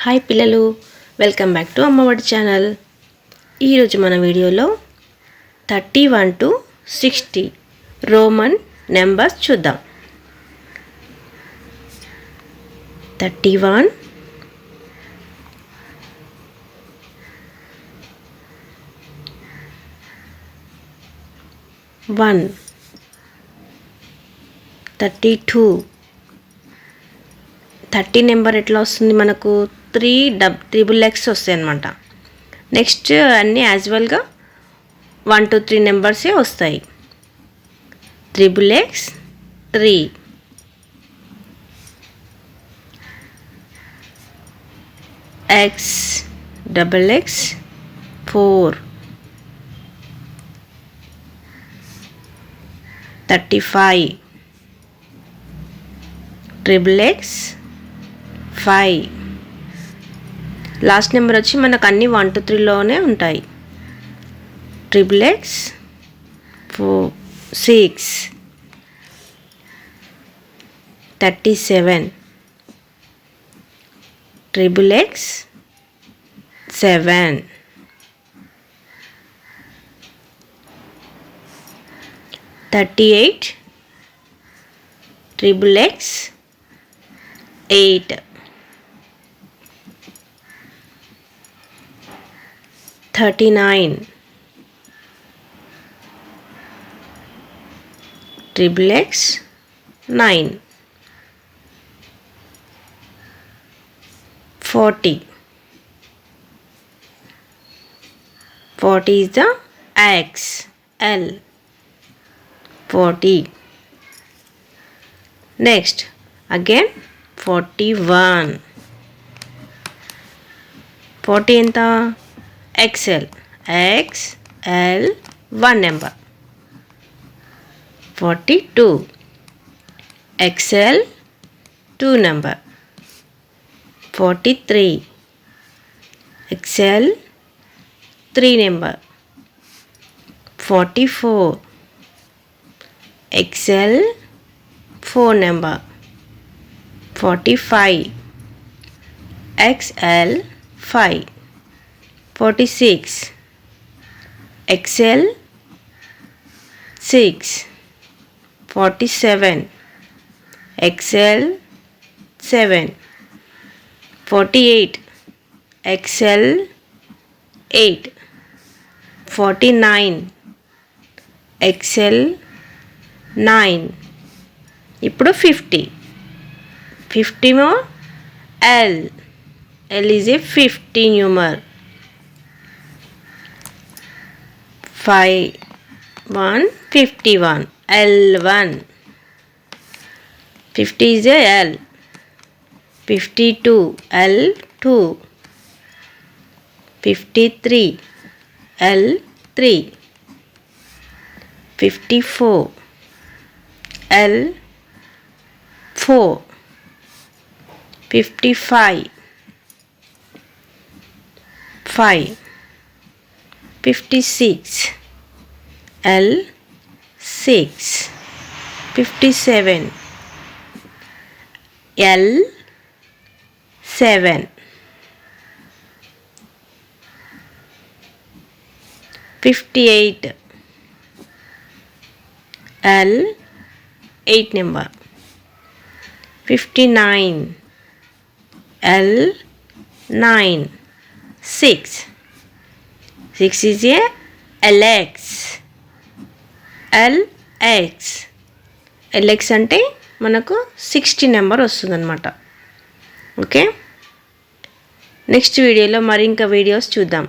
Hi పిల్లలు, welcome back to Ammaodi channel. ఈరోజు మన వీడియోలో 31 to 60 రోమన్ నెంబర్స్ చూద్దాం. 31, 1, 32. 30 నెంబర్ ఎట్లా వస్తుంది మనకు? 3 ట్రిపుల్ ఎక్స్ వస్తాయి అన్నమాట. నెక్స్ట్ అన్నీ యాజువల్గా 1 to 3 నెంబర్సే వస్తాయి. Triple X 3, X double X 4, 35, triple X 5. Last number వచ్చి మనకు అన్ని 1 to 3లోనే ఉంటాయి. Triple X 4, 6, 37, triple X 7, 38, triple X 8, 39, triple X 9, 40. 40 is the XL. 40. Next, again 41. 40 ఎంత? XL. XL 1 number. 42. XL 2 number. 43. XL 3 number. 44. XL 4 number. 45. XL 5. 46. XL 6. 47. XL 7. 48. XL 8. 49. XL 9. ఇప్పుడు 50. 50 more L. L is a 50 numer. 5, 1, 51. L1. 50 is a L. 52. L2. 53. L3. 54. L4. 55. 5. 56. L6. 57. L7. 58. L8 number. 59. L9. 6. 6 is a LX. LX. LX అంటే మనకు 60 number వస్తుంది అన్నమాట. Okay, next వీడియోలో మరి ఇంకా videos చూద్దాం.